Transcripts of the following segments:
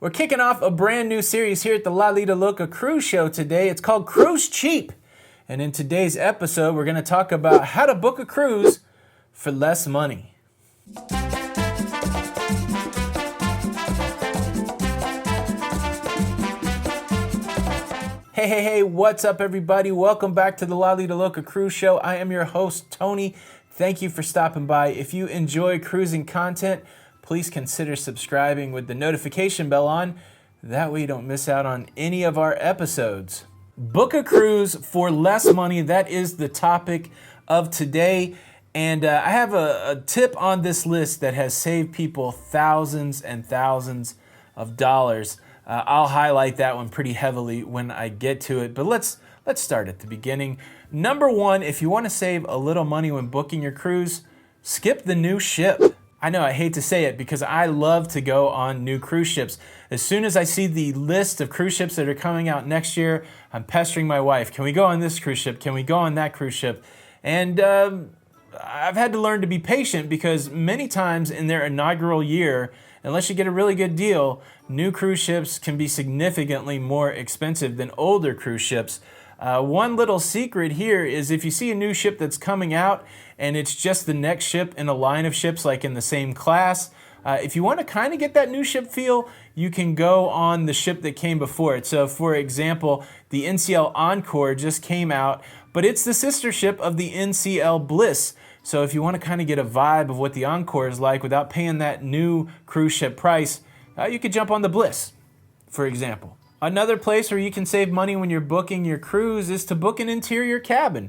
We're kicking off a brand new series here at the Lido Loca cruise show today. It's called Cruise Cheap. And in today's episode, we're going to talk about how to book a cruise for less money. Hey, what's up everybody? Welcome back to the Lido Loca cruise show. I am your host, Tony. Thank you for stopping by. If you enjoy cruising content, please consider subscribing with the notification bell on. That way you don't miss out on any of our episodes. Book a cruise for less money. That is the topic of today. And I have a tip on this list that has saved people thousands and thousands of dollars. I'll highlight that one pretty heavily when I get to it. But let's start at the beginning. Number one, if you want to save a little money when booking your cruise, skip the new ship. I know I hate to say it because I love to go on new cruise ships. As soon as I see the list of cruise ships that are coming out next year, I'm pestering my wife. Can we go on this cruise ship? Can we go on that cruise ship? And I've had to learn to be patient because many times in their inaugural year, unless you get a really good deal, new cruise ships can be significantly more expensive than older cruise ships. One little secret here is if you see a new ship that's coming out and it's just the next ship in a line of ships like in the same class, if you want to kind of get that new ship feel, you can go on the ship that came before it. So for example, the NCL Encore just came out, but it's the sister ship of the NCL Bliss. So if you want to kind of get a vibe of what the Encore is like without paying that new cruise ship price, you could jump on the Bliss, for example. Another place where you can save money when you're booking your cruise is to book an interior cabin.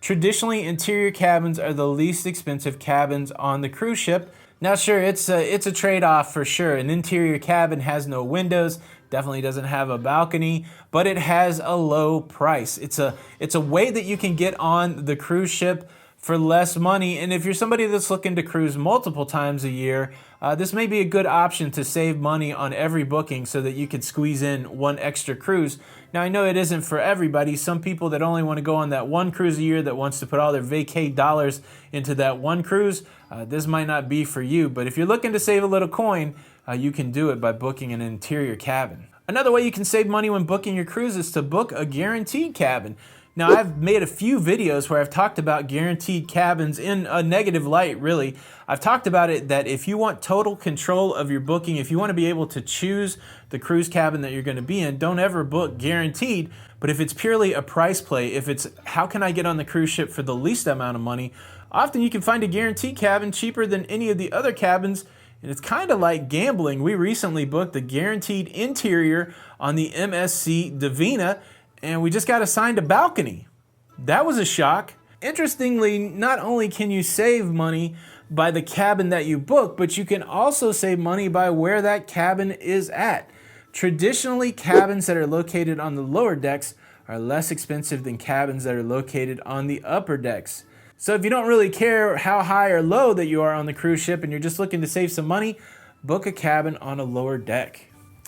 Traditionally, interior cabins are the least expensive cabins on the cruise ship. Now, sure, it's a trade-off for sure. An interior cabin has no windows, definitely doesn't have a balcony, but it has a low price. It's a way that you can get on the cruise ship for less money. And if you're somebody that's looking to cruise multiple times a year, this may be a good option to save money on every booking so that you could squeeze in one extra cruise. Now, I know it isn't for everybody. Some people that only want to go on that one cruise a year that wants to put all their vacay dollars into that one cruise, this might not be for you. But if you're looking to save a little coin, you can do it by booking an interior cabin. Another way you can save money when booking your cruise is to book a guaranteed cabin. Now, I've made a few videos where I've talked about guaranteed cabins in a negative light, really. I've talked about it that if you want total control of your booking, if you want to be able to choose the cruise cabin that you're going to be in, don't ever book guaranteed. But if it's purely a price play, if it's how can I get on the cruise ship for the least amount of money, often you can find a guaranteed cabin cheaper than any of the other cabins. And it's kind of like gambling. We recently booked the guaranteed interior on the MSC Divina, and we just got assigned a balcony. That was a shock. Interestingly, not only can you save money by the cabin that you book, but you can also save money by where that cabin is at. Traditionally, cabins that are located on the lower decks are less expensive than cabins that are located on the upper decks. So if you don't really care how high or low that you are on the cruise ship and you're just looking to save some money, book a cabin on a lower deck.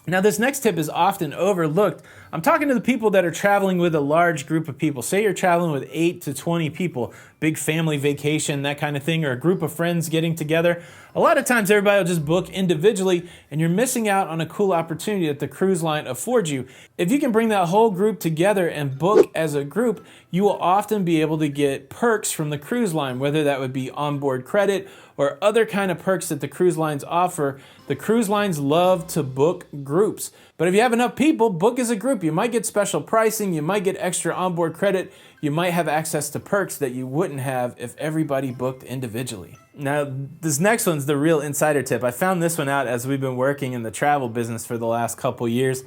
Now, this next tip is often overlooked. I'm talking to the people that are traveling with a large group of people. Say you're traveling with 8 to 20 people, big family vacation, that kind of thing, or a group of friends getting together. A lot of times everybody will just book individually, and you're missing out on a cool opportunity that the cruise line affords you. If you can bring that whole group together and book as a group, you will often be able to get perks from the cruise line, whether that would be onboard credit or other kind of perks that the cruise lines offer. The cruise lines love to book groups. But if you have enough people, book as a group. You might get special pricing, you might get extra onboard credit, you might have access to perks that you wouldn't have if everybody booked individually. Now, this next one's the real insider tip. I found this one out as we've been working in the travel business for the last couple years.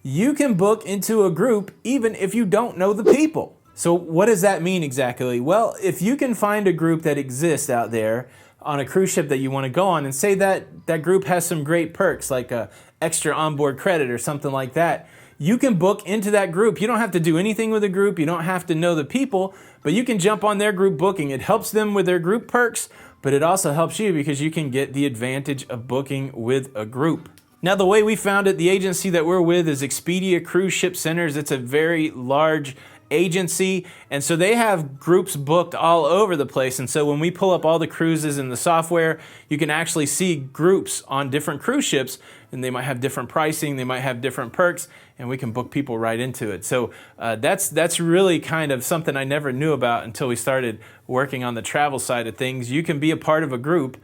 You can book into a group even if you don't know the people. So what does that mean exactly? Well, if you can find a group that exists out there on a cruise ship that you want to go on and say that that group has some great perks like extra onboard credit or something like that, you can book into that group. You don't have to do anything with the group. You don't have to know the people, but you can jump on their group booking. It helps them with their group perks, but it also helps you because you can get the advantage of booking with a group. Now, the way we found it, the agency that we're with is Expedia Cruise Ship Centers. It's a very large agency, and so they have groups booked all over the place. And so when we pull up all the cruises in the software, you can actually see groups on different cruise ships, and they might have different pricing, they might have different perks, and we can book people right into it. So that's really kind of something I never knew about until we started working on the travel side of things. You can be a part of a group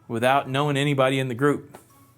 without knowing anybody in the group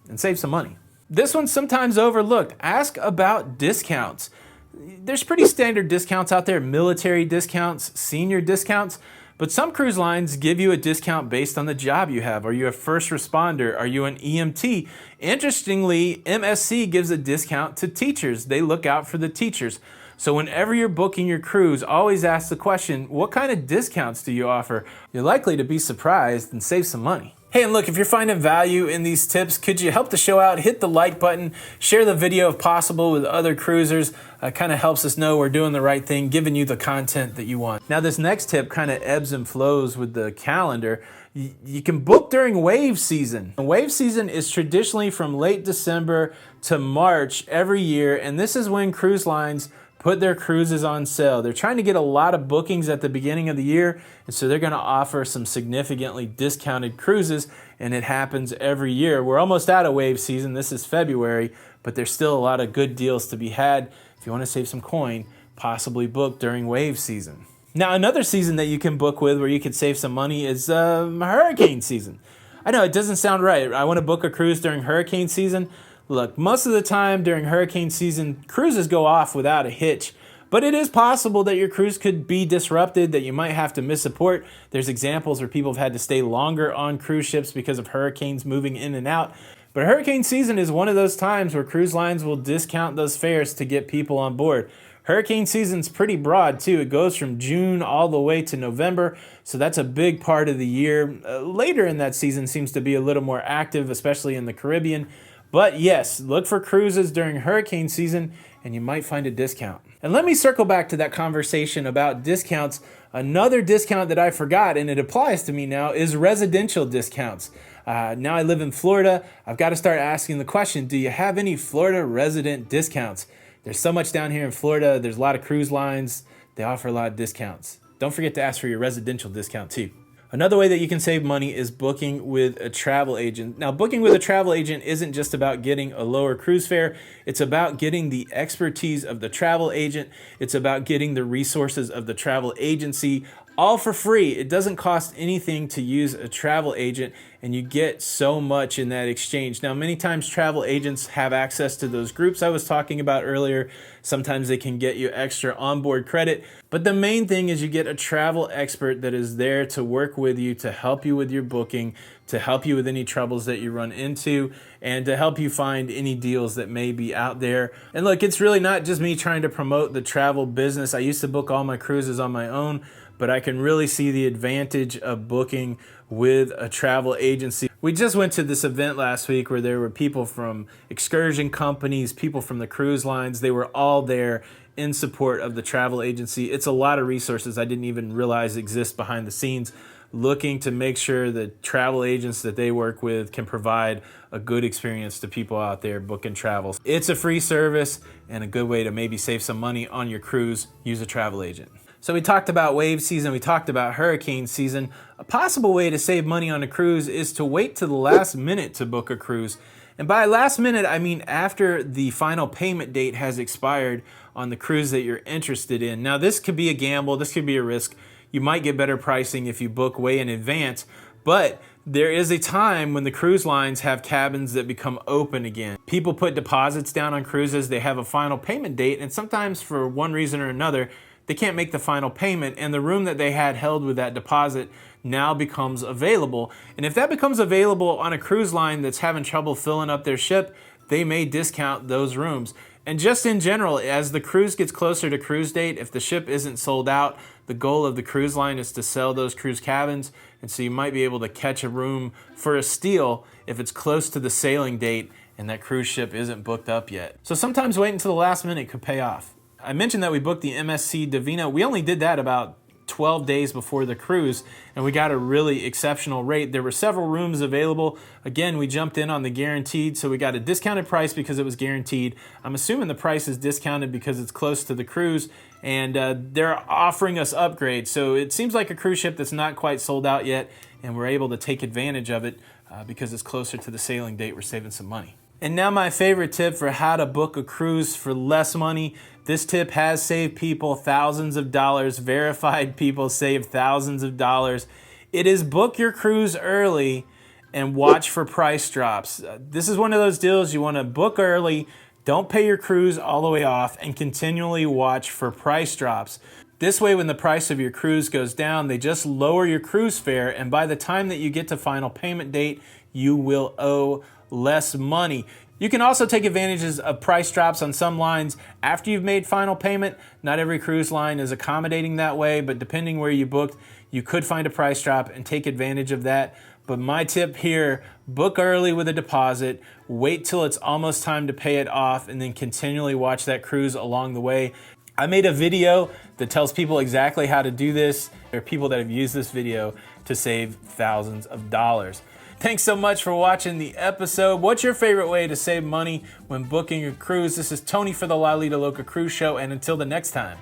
and save some money. This one's sometimes overlooked. Ask about discounts. There's pretty standard discounts out there, military discounts, senior discounts, but some cruise lines give you a discount based on the job you have. Are you a first responder? Are you an EMT? Interestingly, MSC gives a discount to teachers. They look out for the teachers. So whenever you're booking your cruise, always ask the question, what kind of discounts do you offer? You're likely to be surprised and save some money. Hey, and look, if you're finding value in these tips, could you help the show out? Hit the like button, share the video if possible with other cruisers. Kind of helps us know we're doing the right thing, giving you the content that you want. Now, this next tip kind of ebbs and flows with the calendar. You can book during wave season. Wave season is traditionally from late December to March every year, and this is when cruise lines put their cruises on sale. They're trying to get a lot of bookings at the beginning of the year, and so they're going to offer some significantly discounted cruises, and it happens every year. We're almost out of wave season. This is February, but there's still a lot of good deals to be had. If you want to save some coin, possibly book during wave season. Now, another season that you can book with where you can save some money is hurricane season. I know it doesn't sound right. I want to book a cruise during hurricane season. Look, most of the time during hurricane season, cruises go off without a hitch, but it is possible that your cruise could be disrupted, that you might have to miss a port. There's examples where people have had to stay longer on cruise ships because of hurricanes moving in and out. But hurricane season is one of those times where cruise lines will discount those fares to get people on board. Hurricane season's pretty broad too. It goes from June all the way to November, so that's a big part of the year. Later in that season seems to be a little more active, especially in the Caribbean. But yes, look for cruises during hurricane season and you might find a discount. And let me circle back to that conversation about discounts. Another discount that I forgot, and it applies to me now, is residential discounts. Now I live in Florida. I've got to start asking the question, do you have any Florida resident discounts? There's so much down here in Florida. There's a lot of cruise lines. They offer a lot of discounts. Don't forget to ask for your residential discount too. Another way that you can save money is booking with a travel agent. Now, booking with a travel agent isn't just about getting a lower cruise fare. It's about getting the expertise of the travel agent. It's about getting the resources of the travel agency, all for free. It doesn't cost anything to use a travel agent, and you get so much in that exchange. Now, many times travel agents have access to those groups I was talking about earlier. Sometimes they can get you extra onboard credit, but the main thing is you get a travel expert that is there to work with you, to help you with your booking, to help you with any troubles that you run into, and to help you find any deals that may be out there. And look, it's really not just me trying to promote the travel business. I used to book all my cruises on my own, but I can really see the advantage of booking with a travel agency. We just went to this event last week where there were people from excursion companies, people from the cruise lines. They were all there in support of the travel agency. It's a lot of resources I didn't even realize exist behind the scenes, looking to make sure that travel agents that they work with can provide a good experience to people out there booking travels. It's a free service and a good way to maybe save some money on your cruise. Use a travel agent. So we talked about wave season, we talked about hurricane season. A possible way to save money on a cruise is to wait to the last minute to book a cruise. And by last minute, I mean after the final payment date has expired on the cruise that you're interested in. Now, this could be a gamble, this could be a risk. You might get better pricing if you book way in advance, but there is a time when the cruise lines have cabins that become open again. People put deposits down on cruises, they have a final payment date, and sometimes for one reason or another, they can't make the final payment, and the room that they had held with that deposit now becomes available. And if that becomes available on a cruise line that's having trouble filling up their ship, they may discount those rooms. And just in general, as the cruise gets closer to cruise date, if the ship isn't sold out, the goal of the cruise line is to sell those cruise cabins. And so you might be able to catch a room for a steal if it's close to the sailing date and that cruise ship isn't booked up yet. So sometimes waiting until the last minute could pay off. I mentioned that we booked the MSC Divina. We only did that about 12 days before the cruise, and we got a really exceptional rate. There were several rooms available. Again, we jumped in on the guaranteed, so we got a discounted price because it was guaranteed. I'm assuming the price is discounted because it's close to the cruise, and they're offering us upgrades. So it seems like a cruise ship that's not quite sold out yet, and we're able to take advantage of it because it's closer to the sailing date. We're saving some money. And now my favorite tip for how to book a cruise for less money. This tip has saved people thousands of dollars. Verified people save thousands of dollars. It is book your cruise early and watch for price drops. This is one of those deals you want to book early, don't pay your cruise all the way off, and continually watch for price drops. This way, when the price of your cruise goes down, they just lower your cruise fare, and by the time that you get to final payment date, you will owe less money. You can also take advantages of price drops on some lines after you've made final payment. Not every cruise line is accommodating that way, but depending where you booked, you could find a price drop and take advantage of that. But my tip here, book early with a deposit, wait till it's almost time to pay it off, and then continually watch that cruise along the way. I made a video that tells people exactly how to do this. There are people that have used this video to save thousands of dollars. Thanks so much for watching the episode. What's your favorite way to save money when booking a cruise? This is Tony for the Lido Loca Cruise Show, and until the next time,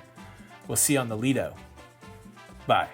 we'll see you on the Lido. Bye.